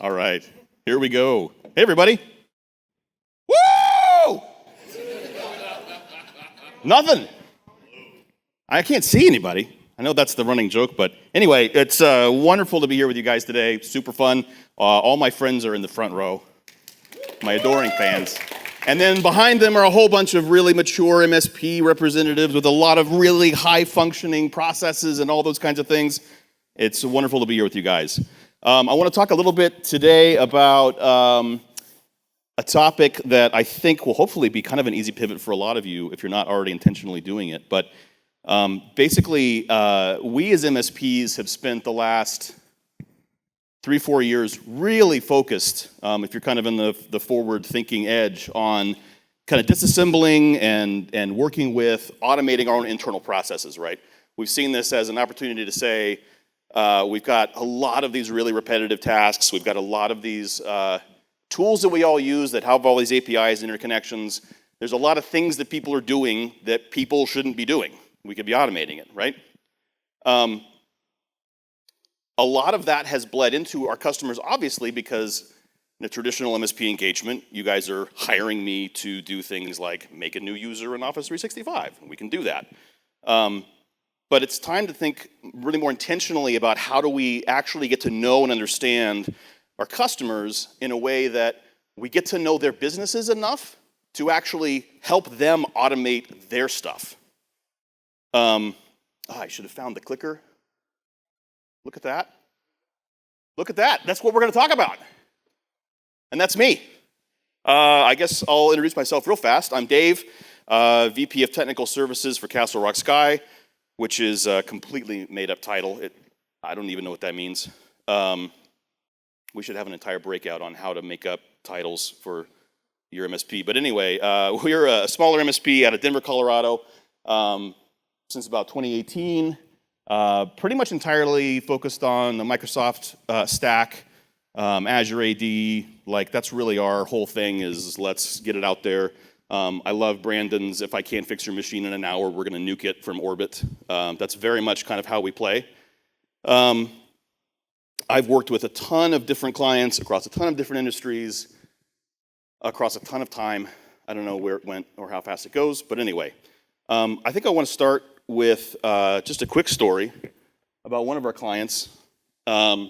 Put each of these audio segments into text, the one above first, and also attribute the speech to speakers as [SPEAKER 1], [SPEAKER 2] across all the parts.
[SPEAKER 1] All right, here we go. Hey, everybody. Woo! Nothing. I can't see anybody. I know that's the running joke, but anyway, it's wonderful to be here with you guys today. Super fun. All my friends are in the front row, my adoring fans. And then behind them are a whole bunch of really mature MSP representatives with a lot of really high-functioning processes and all those kinds of things. It's wonderful to be here with you guys. I want to talk a little bit today about a topic that I think will hopefully be kind of an easy pivot for a lot of you if you're not already intentionally doing it. But basically, we as MSPs have spent the last 3-4 years really focused, if you're kind of in the forward-thinking edge, on kind of disassembling and working with automating our own internal processes, right? We've seen this as an opportunity to say, we've got a lot of these really repetitive tasks. We've got a lot of these tools that we all use that have all these APIs and interconnections. There's a lot of things that people are doing that people shouldn't be doing. We could be automating it, right? A lot of that has bled into our customers, obviously, because in a traditional MSP engagement, you guys are hiring me to do things like make a new user in Office 365. We can do that. But it's time to think really more intentionally about how do we actually get to know and understand our customers in a way that we get to know their businesses enough to actually help them automate their stuff. I should have found the clicker. Look at that. Look at that. That's what we're going to talk about. And that's me. I guess I'll introduce myself real fast. I'm Dave, VP of Technical Services for Castle Rock Sky, which is a completely made-up title. I don't even know what that means. We should have an entire breakout on how to make up titles for your MSP. But anyway, we're a smaller MSP out of Denver, Colorado, since about 2018. Pretty much entirely focused on the Microsoft stack, Azure AD. Like, that's really our whole thing is let's get it out there. I love Brandon's, if I can't fix your machine in an hour, we're going to nuke it from orbit. That's very much kind of how we play. I've worked with a ton of different clients across a ton of different industries, across a ton of time. I don't know where it went or how fast it goes, but anyway. I think I want to start with just a quick story about one of our clients. That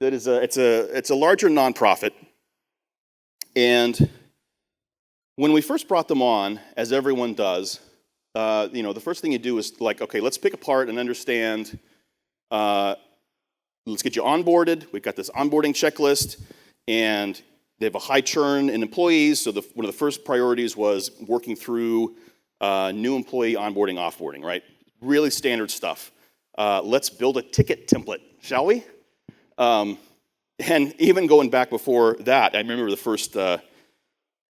[SPEAKER 1] is it's a larger nonprofit, and when we first brought them on, as everyone does, the first thing you do is like, okay, let's pick apart and understand. Let's get you onboarded. We've got this onboarding checklist, and they have a high churn in employees. So one of the first priorities was working through new employee onboarding, offboarding, right? Really standard stuff. Let's build a ticket template, shall we? And even going back before that, I remember the first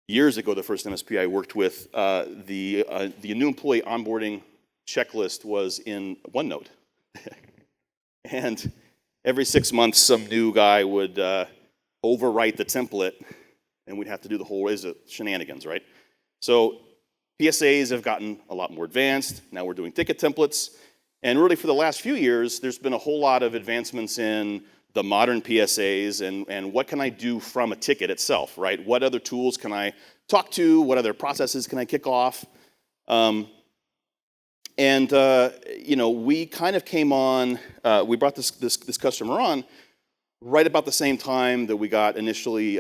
[SPEAKER 1] years ago, the first MSP I worked with, the new employee onboarding checklist was in OneNote. And every 6 months, some new guy would overwrite the template, and we'd have to do the whole shenanigans, right? So PSAs have gotten a lot more advanced. Now we're doing ticket templates. And really for the last few years, there's been a whole lot of advancements in the modern PSAs and what can I do from a ticket itself, right? What other tools can I talk to? What other processes can I kick off? We kind of came on, we brought this customer on right about the same time that we got initially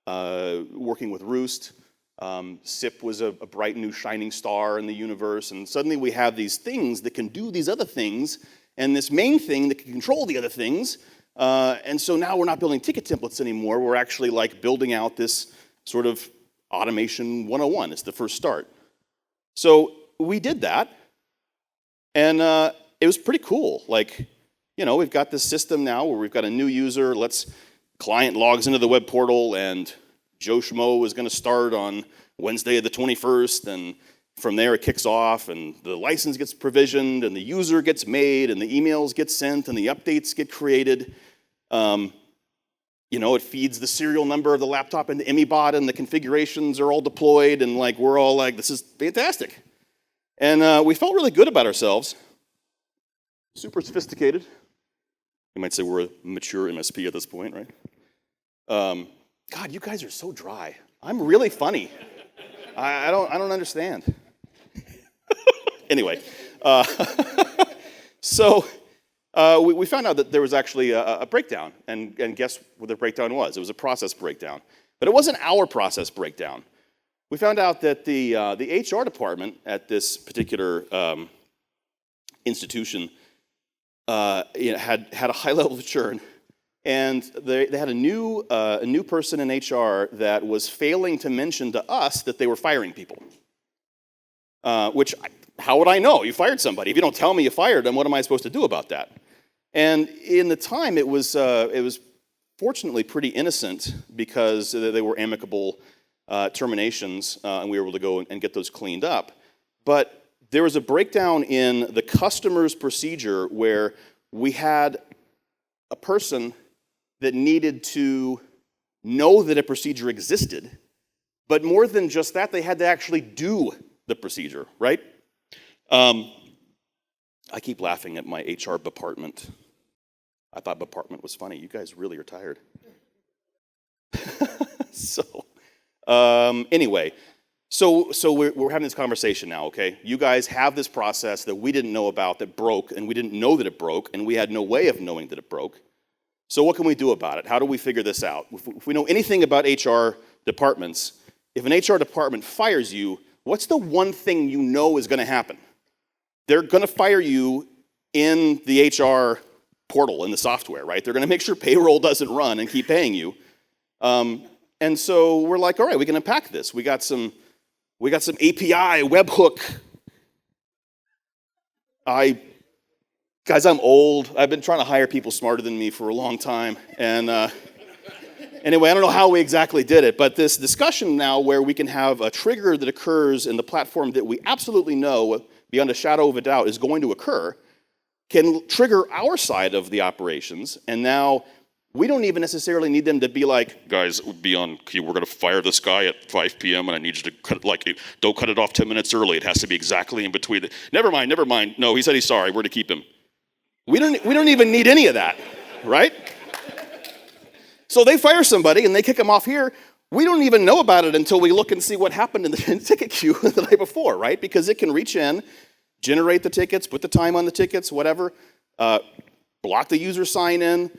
[SPEAKER 1] working with Roost. SIP was a bright new shining star in the universe, and suddenly we have these things that can do these other things, and this main thing that can control the other things. And so now we're not building ticket templates anymore. We're actually like building out this sort of automation 101. It's the first start. So we did that, and it was pretty cool. Like, we've got this system now where we've got a new user. Client logs into the web portal, and Joe Schmo is going to start on Wednesday of the 21st, and from there it kicks off, and the license gets provisioned, and the user gets made, and the emails get sent, and the updates get created. It feeds the serial number of the laptop into EmiBot, and the configurations are all deployed, and we're all like, this is fantastic. And we felt really good about ourselves. Super sophisticated. You might say we're a mature MSP at this point, right? God, you guys are so dry. I'm really funny. I don't understand. Anyway, so we found out that there was actually a breakdown, and guess what the breakdown was? It was a process breakdown. But it wasn't our process breakdown. We found out that the HR department at this particular institution had a high level of churn, and they had a new person in HR that was failing to mention to us that they were firing people. Which, how would I know? You fired somebody. If you don't tell me you fired them, what am I supposed to do about that? And in the time, it was fortunately pretty innocent because they were amicable terminations, and we were able to go and get those cleaned up. But there was a breakdown in the customer's procedure where we had a person that needed to know that a procedure existed, but more than just that, they had to actually do the procedure, right? I keep laughing at my HR department. I thought department was funny. You guys really are tired. Anyway, so we're having this conversation now, okay? You guys have this process that we didn't know about that broke, and we didn't know that it broke, and we had no way of knowing that it broke. So what can we do about it? How do we figure this out? If we know anything about HR departments, if an HR department fires you, what's the one thing you know is going to happen? They're going to fire you in the HR portal, in the software, right? They're going to make sure payroll doesn't run and keep paying you. And so we're like, all right, we can unpack this. We got some API, webhook. Guys, I'm old. I've been trying to hire people smarter than me for a long time. And anyway, I don't know how we exactly did it, but this discussion now where we can have a trigger that occurs in the platform that we absolutely know, beyond a shadow of a doubt, is going to occur, can trigger our side of the operations. And now we don't even necessarily need them to be like, guys, we're going to fire this guy at 5 p.m. and I need you to cut don't cut it off 10 minutes early. It has to be exactly in between. Never mind. No, he said he's sorry. We're to keep him. We don't even need any of that, right? So they fire somebody and they kick them off here. We don't even know about it until we look and see what happened in the ticket queue the day before, right? Because it can reach in, generate the tickets, put the time on the tickets, whatever, block the user sign in,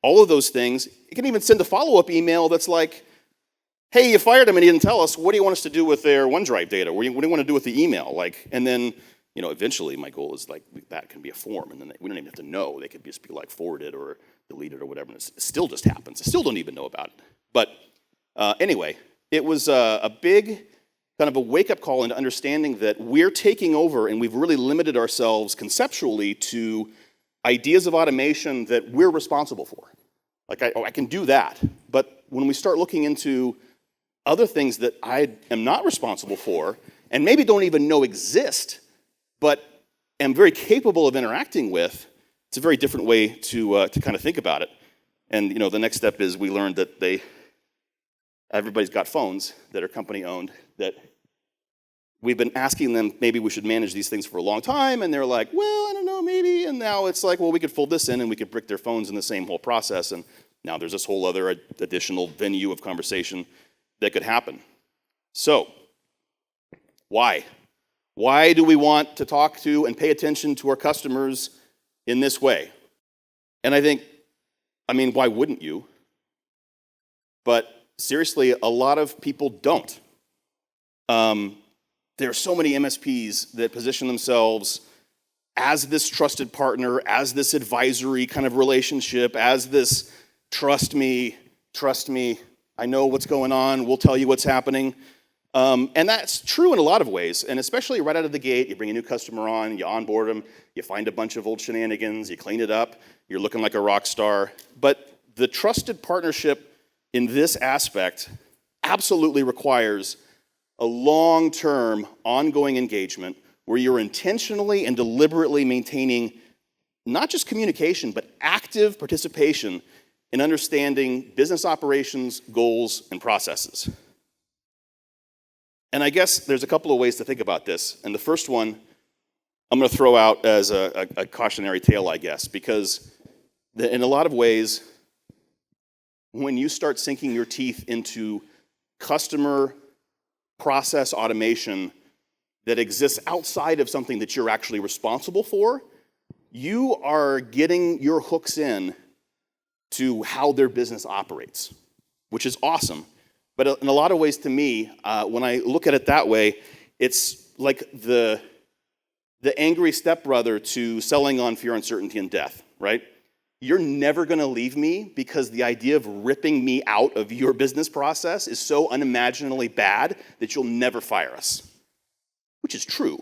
[SPEAKER 1] all of those things. It can even send a follow-up email that's like, hey, you fired him and he didn't tell us. What do you want us to do with their OneDrive data? What do you want to do with the email? And then, eventually my goal is that can be a form, and then we don't even have to know. They could just be forwarded or deleted or whatever, and it still just happens. I still don't even know about it. But anyway, it was a big kind of a wake-up call into understanding that we're taking over, and we've really limited ourselves conceptually to ideas of automation that we're responsible for. I can do that. But when we start looking into other things that I am not responsible for, and maybe don't even know exist, but am very capable of interacting with, it's a very different way to kind of think about it. And the next step is we learned that everybody's got phones that are company owned, that we've been asking them maybe we should manage these things for a long time, and they're like, well, I don't know, maybe. And now it's like, well, we could fold this in and we could brick their phones in the same whole process, and now there's this whole other additional venue of conversation that could happen. So, why? Why do we want to talk to and pay attention to our customers in this way? And why wouldn't you? But seriously, a lot of people don't. There are so many MSPs that position themselves as this trusted partner, as this advisory kind of relationship, as this trust me, I know what's going on, we'll tell you what's happening. And that's true in a lot of ways, and especially right out of the gate. You bring a new customer on, you onboard them, you find a bunch of old shenanigans, you clean it up, you're looking like a rock star. But the trusted partnership in this aspect absolutely requires a long-term, ongoing engagement where you're intentionally and deliberately maintaining not just communication, but active participation in understanding business operations, goals, and processes. And I guess there's a couple of ways to think about this. And the first one I'm going to throw out as a cautionary tale, I guess, because that in a lot of ways, when you start sinking your teeth into customer process automation that exists outside of something that you're actually responsible for, you are getting your hooks in to how their business operates, which is awesome. But in a lot of ways, to me, when I look at it that way, it's like the angry stepbrother to selling on fear, uncertainty, and death, right? You're never going to leave me because the idea of ripping me out of your business process is so unimaginably bad that you'll never fire us, which is true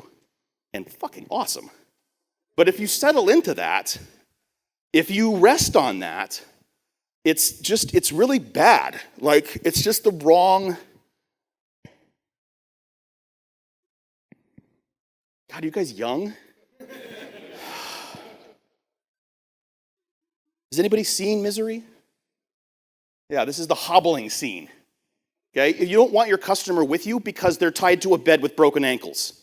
[SPEAKER 1] and fucking awesome. But if you settle into that, if you rest on that, it's really bad. Like, it's just the wrong. God, are you guys young? Has anybody seen Misery? Yeah, this is the hobbling scene. Okay, you don't want your customer with you because they're tied to a bed with broken ankles.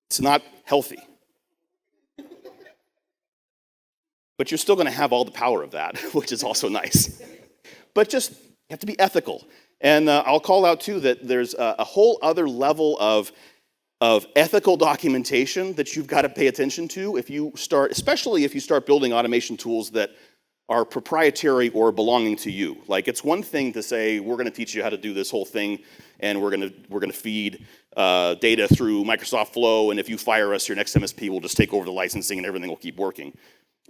[SPEAKER 1] It's not healthy. But you're still going to have all the power of that, which is also nice. But just, you have to be ethical. And I'll call out, too, that there's a whole other level of ethical documentation that you've got to pay attention to especially if you start building automation tools that are proprietary or belonging to you. Like, it's one thing to say, we're going to teach you how to do this whole thing, and we're going to feed data through Microsoft Flow, and if you fire us, your next MSP will just take over the licensing and everything will keep working.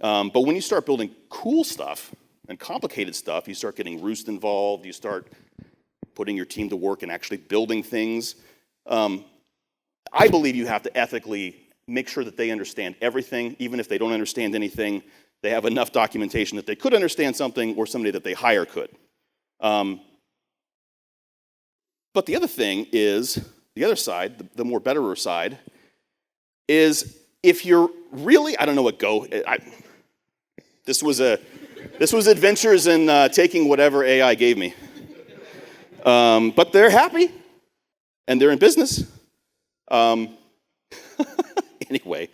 [SPEAKER 1] But when you start building cool stuff and complicated stuff, you start getting Roost involved, you start putting your team to work and actually building things. I believe you have to ethically make sure that they understand everything, even if they don't understand anything. They have enough documentation that they could understand something, or somebody that they hire could. But the other thing is, the other side, the more betterer side, is if you're really, I don't know what this was adventures in taking whatever AI gave me. But they're happy, and they're in business. Anyway,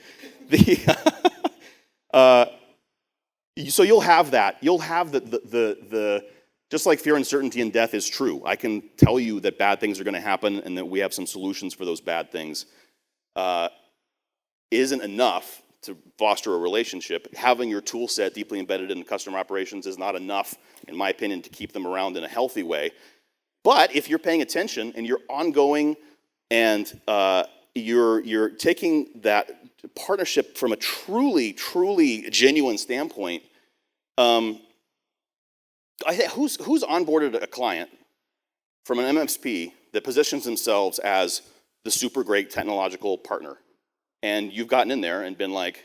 [SPEAKER 1] so you'll have that. You'll have the just like fear, uncertainty, and death is true. I can tell you that bad things are going to happen and that we have some solutions for those bad things. Isn't enough to foster a relationship. Having your tool set deeply embedded in customer operations is not enough, in my opinion, to keep them around in a healthy way. But if you're paying attention and you're ongoing and you're taking that partnership from a truly genuine standpoint, who's onboarded a client from an MSP that positions themselves as the super great technological partner? And you've gotten in there and been like,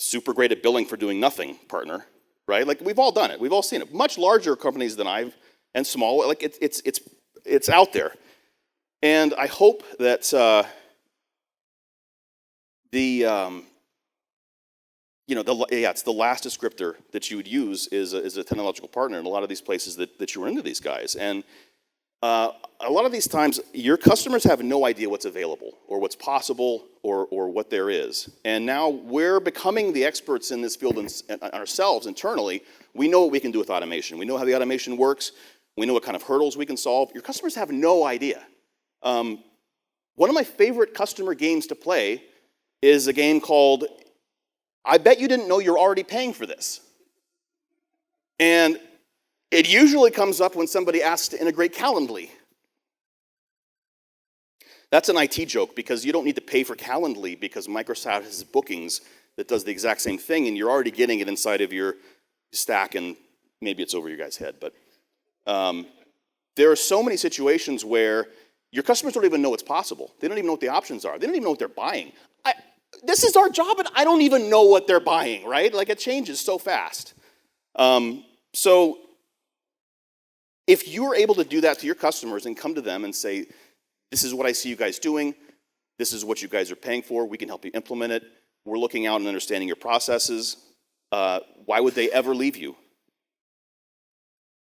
[SPEAKER 1] super great at billing for doing nothing, partner, right? Like, we've all done it. We've all seen it. Much larger companies than and small, like it's out there. And I hope that it's the last descriptor that you would use is a technological partner in a lot of these places that you run into these guys. And a lot of these times, your customers have no idea what's available or what's possible or what there is. And now we're becoming the experts in this field ourselves internally. We know what we can do with automation. We know how the automation works. We know what kind of hurdles we can solve. Your customers have no idea. One of my favorite customer games to play is a game called I Bet You Didn't Know You're Already Paying for This. And it usually comes up when somebody asks to integrate Calendly. That's an IT joke because you don't need to pay for Calendly because Microsoft has bookings that does the exact same thing and you're already getting it inside of your stack and maybe it's over your guy's head. But there are so many situations where your customers don't even know what's possible. They don't even know what the options are. They don't even know what they're buying. This is our job and I don't even know what they're buying, right? Like, it changes so fast. So if you're able to do that to your customers and come to them and say, this is what I see you guys doing, this is what you guys are paying for, we can help you implement it, we're looking out and understanding your processes, why would they ever leave you?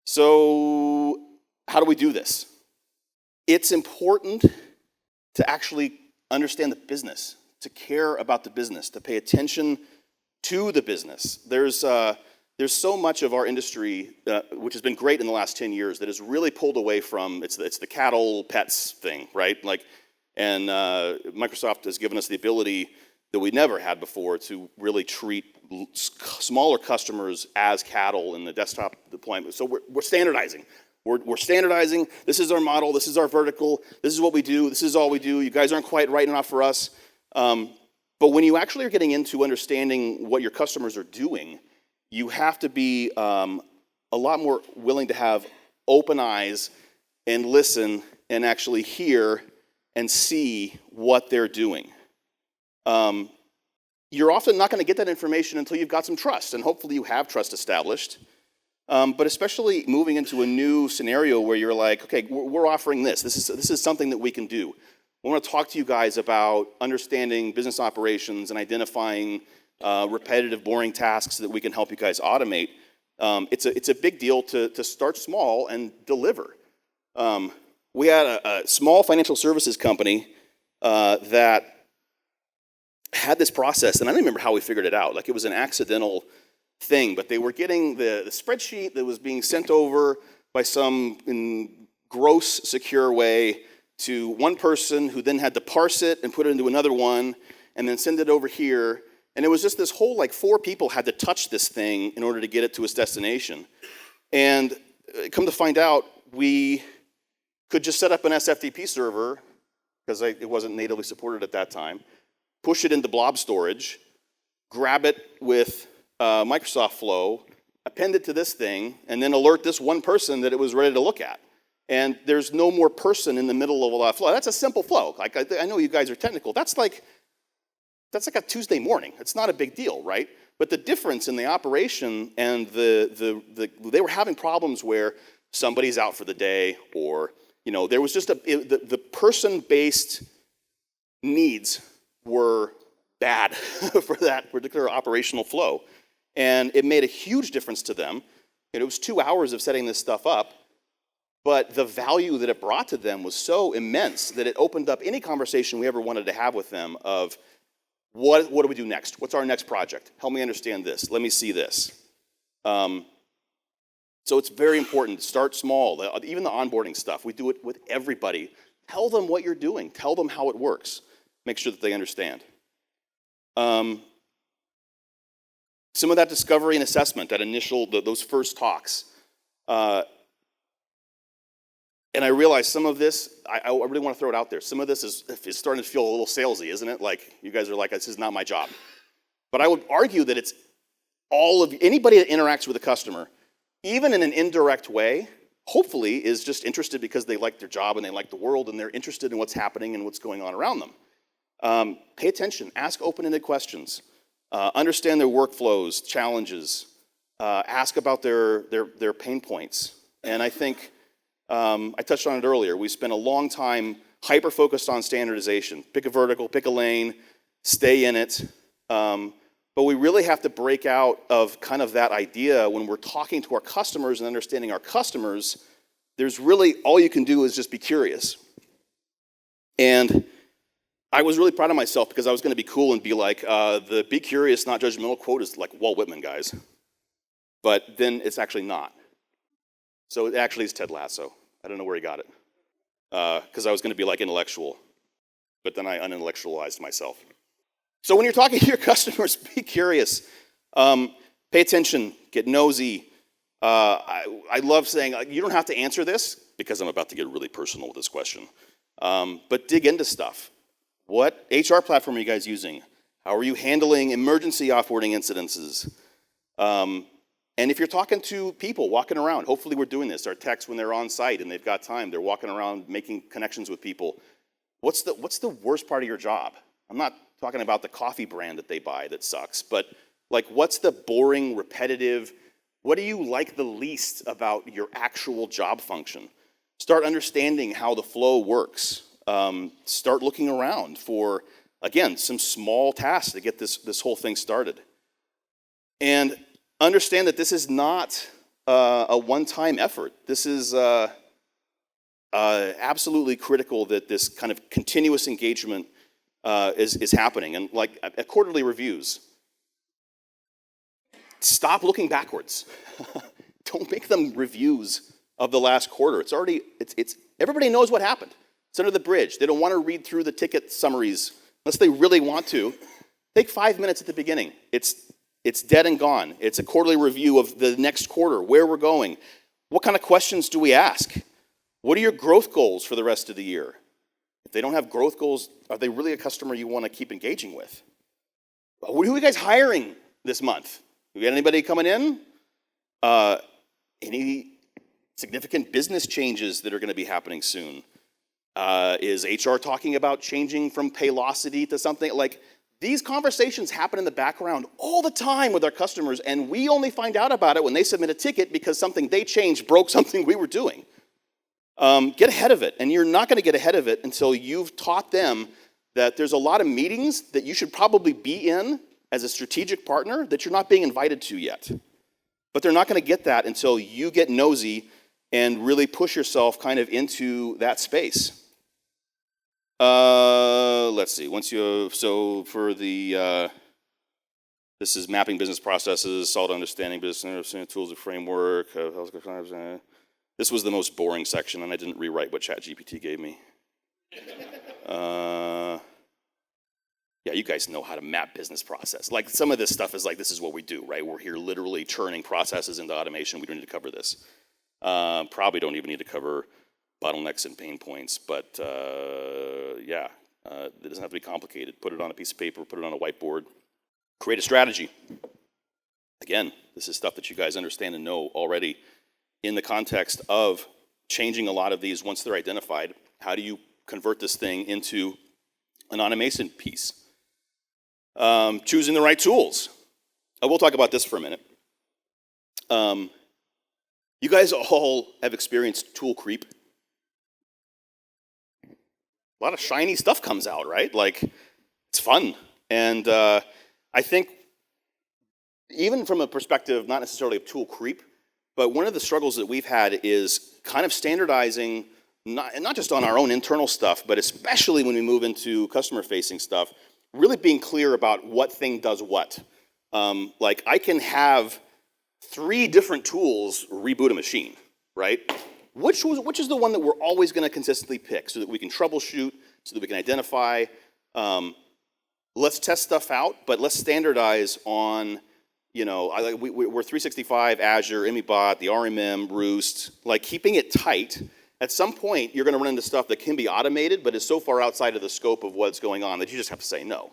[SPEAKER 1] So how do we do this? It's important to actually understand the business, to care about the business, to pay attention to the business. There's so much of our industry, which has been great in the last 10 years, that has really pulled away from, it's the cattle pets thing, right? And Microsoft has given us the ability that we never had before to really treat smaller customers as cattle in the desktop deployment. So we're standardizing. We're standardizing. This is our model. This is our vertical. This is what we do. This is all we do. You guys aren't quite right enough for us. But when you actually are getting into understanding what your customers are doing, you have to be a lot more willing to have open eyes and listen and actually hear and see what they're doing. You're often not going to get that information until you've got some trust, and hopefully you have trust established. But especially moving into a new scenario where you're like, okay, we're offering this. This is something that we can do. I want to talk to you guys about understanding business operations and identifying repetitive, boring tasks that we can help you guys automate. It's a big deal to start small and deliver. We had a small financial services company that had this process, and I don't remember how we figured it out. Like, it was an accidental thing, but they were getting the spreadsheet that was being sent over by some gross, secure way to one person who then had to parse it and put it into another one and then send it over here. And it was just this whole, 4 people had to touch this thing in order to get it to its destination. And come to find out, we could just set up an SFTP server, because it wasn't natively supported at that time, push it into blob storage, grab it with Microsoft Flow, append it to this thing, and then alert this one person that it was ready to look at. And there's no more person in the middle of a flow. That's a simple flow. I know you guys are technical. That's like a Tuesday morning. It's not a big deal, right? But the difference in the operation and they were having problems where somebody's out for the day, or there was just the person-based needs were bad for that particular operational flow. And it made a huge difference to them. It was 2 hours of setting this stuff up, but the value that it brought to them was so immense that it opened up any conversation we ever wanted to have with them of, what do we do next? What's our next project? Help me understand this. Let me see this. So it's very important to start small. Even the onboarding stuff, we do it with everybody. Tell them what you're doing. Tell them how it works. Make sure that they understand. Some of that discovery and assessment, those first talks. And I realize some of this, I really want to throw it out there. Some of this is starting to feel a little salesy, isn't it? Like, you guys are like, this is not my job. But I would argue that it's anybody that interacts with a customer, even in an indirect way, hopefully is just interested because they like their job and they like the world and they're interested in what's happening and what's going on around them. Pay attention, ask open-ended questions, understand their workflows, challenges, ask about their pain points. And I think, I touched on it earlier, we spent a long time hyper-focused on standardization. Pick a vertical, pick a lane, stay in it. But we really have to break out of kind of that idea when we're talking to our customers and understanding our customers. There's really, all you can do is just be curious. And I was really proud of myself because I was going to be cool and be like, the be curious, not judgmental quote is like Walt Whitman, guys. But then it's actually not. So it actually is Ted Lasso. I don't know where he got it. Because I was going to be like intellectual. But then I unintellectualized myself. So when you're talking to your customers, be curious. Pay attention. Get nosy. I love saying, you don't have to answer this, because I'm about to get really personal with this question. But dig into stuff. What HR platform are you guys using? How are you handling emergency offboarding incidences? And if you're talking to people walking around, hopefully we're doing this. Our techs, when they're on site and they've got time, they're walking around making connections with people. What's the worst part of your job? I'm not talking about the coffee brand that they buy that sucks, but like, what's the boring, repetitive, what do you like the least about your actual job function? Start understanding how the flow works. Start looking around for, again, some small tasks to get this whole thing started. And understand that this is not a one-time effort. This is absolutely critical that this kind of continuous engagement is happening. And like at quarterly reviews, stop looking backwards. Don't make them reviews of the last quarter. It's everybody knows what happened. It's under the bridge. They don't want to read through the ticket summaries unless they really want to. Take 5 minutes at the beginning. It's dead and gone. It's a quarterly review of the next quarter, where we're going. What kind of questions do we ask? What are your growth goals for the rest of the year? If they don't have growth goals, are they really a customer you want to keep engaging with? Who are you guys hiring this month? We got anybody coming in? Any significant business changes that are going to be happening soon? Is HR talking about changing from Paylocity to something? Like, these conversations happen in the background all the time with our customers, and we only find out about it when they submit a ticket because something they changed broke something we were doing. Get ahead of it, and you're not going to get ahead of it until you've taught them that there's a lot of meetings that you should probably be in as a strategic partner that you're not being invited to yet. But they're not going to get that until you get nosy and really push yourself kind of into that space. Let's see. So for the, this is mapping business processes, solid understanding business tools and framework. This was the most boring section, and I didn't rewrite what ChatGPT gave me. Yeah, you guys know how to map business process. Like, some of this stuff is like, this is what we do, right? We're here literally churning processes into automation. We don't need to cover this. Probably don't even need to cover bottlenecks and pain points, but yeah, it doesn't have to be complicated. Put it on a piece of paper, put it on a whiteboard, create a strategy. Again, this is stuff that you guys understand and know already in the context of changing a lot of these once they're identified. How do you convert this thing into an automation piece? Choosing the right tools. We'll talk about this for a minute. You guys all have experienced tool creep. A lot of shiny stuff comes out, right? Like, it's fun. And I think even from a perspective, not necessarily of tool creep, but one of the struggles that we've had is kind of standardizing, not just on our own internal stuff, but especially when we move into customer-facing stuff, really being clear about what thing does what. Like, I can have 3 different tools reboot a machine, right? Which is the one that we're always going to consistently pick so that we can troubleshoot, so that we can identify. Let's test stuff out, but let's standardize on, you know, we're 365, Azure, EmiBot, the RMM, Roost, like keeping it tight. At some point, you're going to run into stuff that can be automated, but is so far outside of the scope of what's going on that you just have to say no.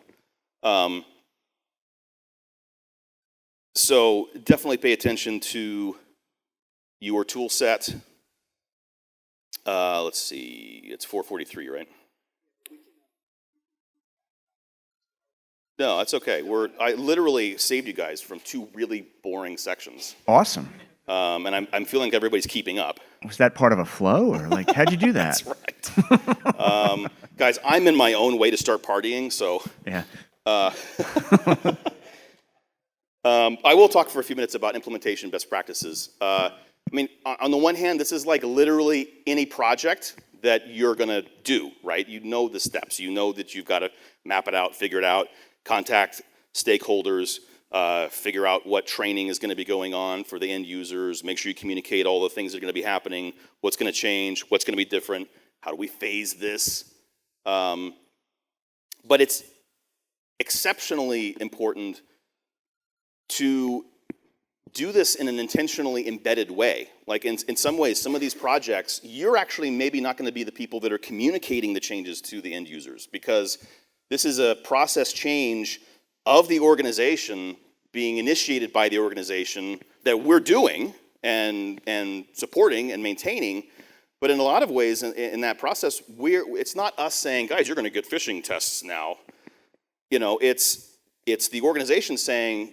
[SPEAKER 1] So definitely pay attention to your tool set. Let's see, it's 4:43, right? No, that's okay. I literally saved you guys from 2 really boring sections.
[SPEAKER 2] Awesome.
[SPEAKER 1] And I'm feeling like everybody's keeping up.
[SPEAKER 2] Was that part of a flow, or like, how'd you do that?
[SPEAKER 1] That's right. Guys, I'm in my own way to start partying, so.
[SPEAKER 2] Yeah.
[SPEAKER 1] I will talk for a few minutes about implementation best practices. I mean, on the one hand, this is like literally any project that you're gonna do, right? You know the steps. You know that you've got to map it out, figure it out, contact stakeholders, figure out what training is gonna be going on for the end users, make sure you communicate all the things that are gonna be happening, what's gonna change, what's gonna be different, how do we phase this? But it's exceptionally important to do this in an intentionally embedded way. Like, in some ways, some of these projects, you're actually maybe not going to be the people that are communicating the changes to the end users, because this is a process change of the organization being initiated by the organization that we're doing and supporting and maintaining. But in a lot of ways, in that process, it's not us saying, guys, you're going to get phishing tests now. You know, it's the organization saying,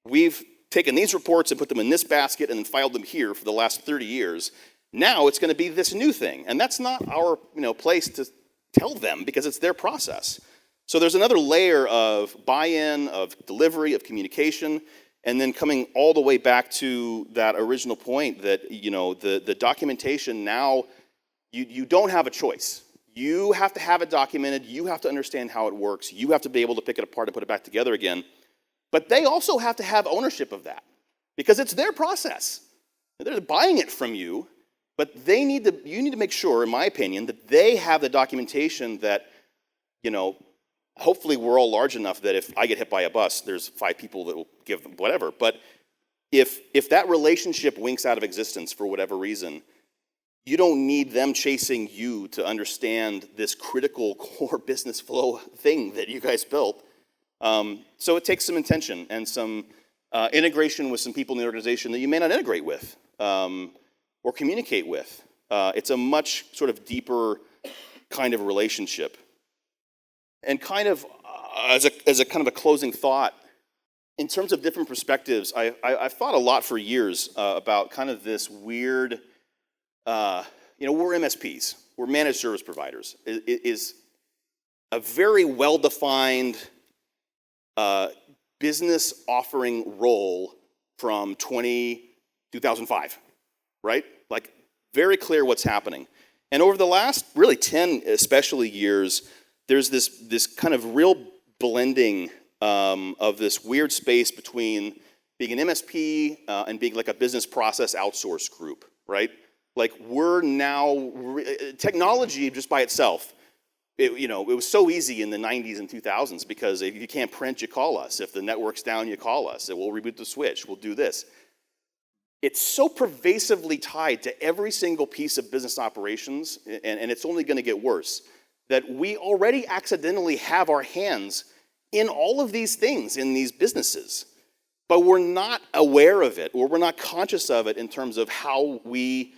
[SPEAKER 1] we've taken these reports and put them in this basket and then filed them here for the last 30 years. Now it's going to be this new thing. And that's not our place to tell them, because it's their process. So there's another layer of buy-in, of delivery, of communication, and then coming all the way back to that original point that, the documentation now, you don't have a choice. You have to have it documented. You have to understand how it works. You have to be able to pick it apart and put it back together again. But they also have to have ownership of that. because it's their process. They're buying it from you, but you need to make sure, in my opinion, that they have the documentation that, hopefully we're all large enough that if I get hit by a bus, there's 5 people that will give them whatever. But if that relationship winks out of existence for whatever reason, you don't need them chasing you to understand this critical core business flow thing that you guys built. So it takes some intention and some integration with some people in the organization that you may not integrate with or communicate with. It's a much sort of deeper kind of relationship. And kind of as a kind of a closing thought, in terms of different perspectives, I've thought a lot for years about kind of this weird, we're MSPs, we're managed service providers. It is a very well-defined business offering role from 2005, right? Like very clear what's happening. And over the last really 10 especially years, there's this kind of real blending of this weird space between being an MSP and being like a business process outsource group, right? Like we're now, technology just by itself, it was so easy in the 90s and 2000s because if you can't print, you call us. If the network's down, you call us. We'll reboot the switch. We'll do this. It's so pervasively tied to every single piece of business operations, and it's only going to get worse, that we already accidentally have our hands in all of these things in these businesses. But we're not aware of it, or we're not conscious of it in terms of how we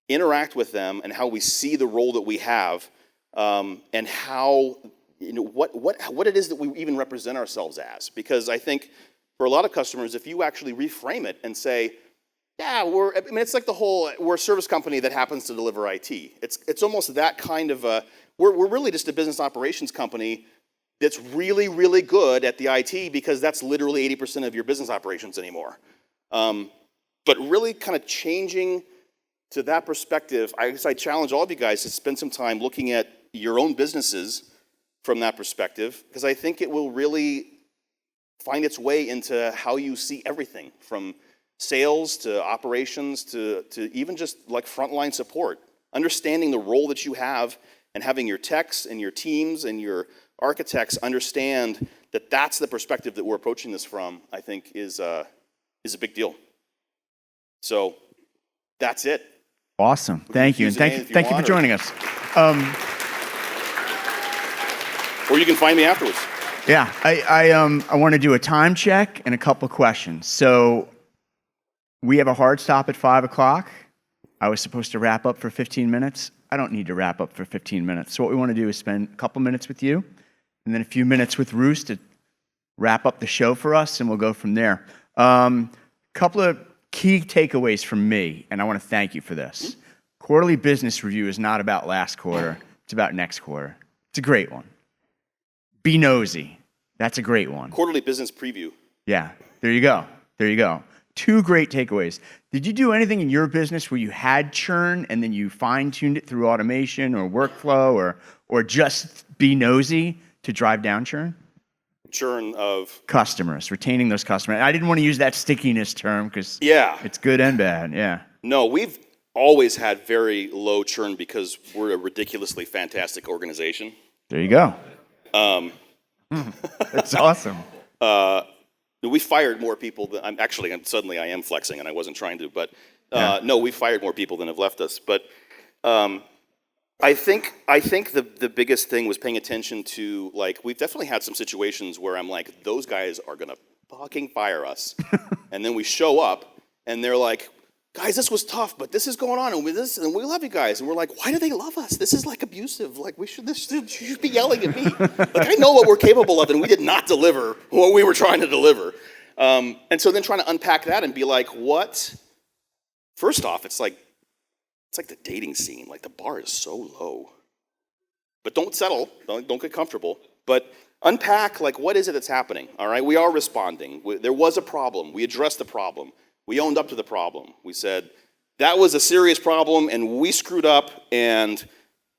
[SPEAKER 1] interact with them and how we see the role that we have, and how, what it is that we even represent ourselves as. Because I think for a lot of customers, if you actually reframe it and say, yeah, it's like the whole, we're a service company that happens to deliver IT. It's almost that kind of we're really just a business operations company that's really, really good at the IT because that's literally 80% of your business operations anymore. But really kind of changing to that perspective, I guess I challenge all of you guys to spend some time looking at your own businesses from that perspective, because I think it will really find its way into how you see everything from sales to operations to even just like frontline support. Understanding the role that you have and having your techs and your teams and your architects understand that that's the perspective that we're approaching this from, I think is a big deal. So that's it.
[SPEAKER 2] Awesome. Thank you. And thank you for joining us.
[SPEAKER 1] Or you can find me afterwards.
[SPEAKER 2] Yeah, I want to do a time check and a couple of questions. So we have a hard stop at 5 o'clock. I was supposed to wrap up for 15 minutes. I don't need to wrap up for 15 minutes. So what we want to do is spend a couple minutes with you and then a few minutes with Roos to wrap up the show for us, and we'll go from there. Couple of key takeaways from me, and I want to thank you for this. Quarterly business review is not about last quarter. It's about next quarter. It's a great one. Be nosy. That's a great one.
[SPEAKER 1] Quarterly business preview.
[SPEAKER 2] Yeah, there you go. There you go. 2 great takeaways. Did you do anything in your business where you had churn and then you fine-tuned it through automation or workflow or just be nosy to drive down churn?
[SPEAKER 1] Churn of?
[SPEAKER 2] Customers, retaining those customers. I didn't want to use that stickiness term because it's good and bad, yeah.
[SPEAKER 1] No, we've always had very low churn because we're a ridiculously fantastic organization.
[SPEAKER 2] There you go. That's awesome.
[SPEAKER 1] We fired more people than suddenly I am flexing and I wasn't trying to, but no, we fired more people than have left us. But I think the biggest thing was paying attention to, like, we've definitely had some situations where I'm like, those guys are gonna fucking fire us. And then we show up and they're like, guys, this was tough, but this is going on, and we love you guys. And we're like, why do they love us? This is like abusive. Like you should be yelling at me. Like I know what we're capable of, and we did not deliver what we were trying to deliver. And so then trying to unpack that and be like, what? First off, it's like the dating scene. Like the bar is so low. But don't settle. Don't get comfortable. But unpack, like, what is it that's happening? All right, we are responding. There was a problem. We addressed the problem. We owned up to the problem. We said, that was a serious problem, and we screwed up, and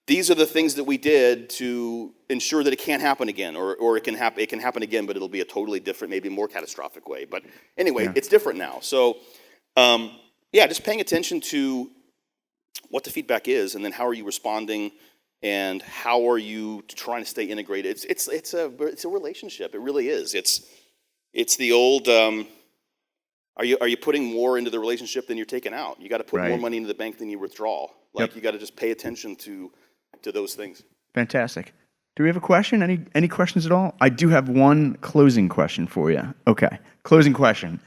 [SPEAKER 1] these are the things that we did to ensure that it can't happen again, or it can happen again, but it'll be a totally different, maybe more catastrophic way. But anyway, it's different now. So, yeah, just paying attention to what the feedback is, and then how are you responding, and how are you trying to stay integrated. It's a relationship. It really is. It's the old. Are you putting more into the relationship than you're taking out? You got to put more money into the bank than you withdraw. Like you got to just pay attention to those things.
[SPEAKER 2] Fantastic. Do we have a question? Any questions at all? I do have one closing question for you. Okay. Closing question.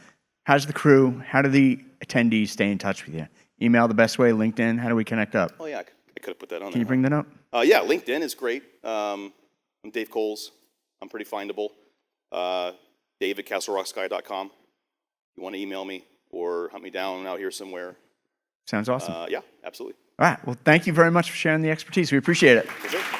[SPEAKER 2] How do the attendees stay in touch with you? Email the best way, LinkedIn, how do we connect up?
[SPEAKER 1] Oh yeah, I could have put that on there.
[SPEAKER 2] Can you bring that up?
[SPEAKER 1] Yeah, LinkedIn is great. I'm Dave Coles. I'm pretty findable. Dave@castlerocksky.com. You want to email me or hunt me down out here somewhere.
[SPEAKER 2] Sounds awesome.
[SPEAKER 1] Yeah, absolutely.
[SPEAKER 2] All right. Well, thank you very much for sharing the expertise. We appreciate it.
[SPEAKER 1] Yes, sir.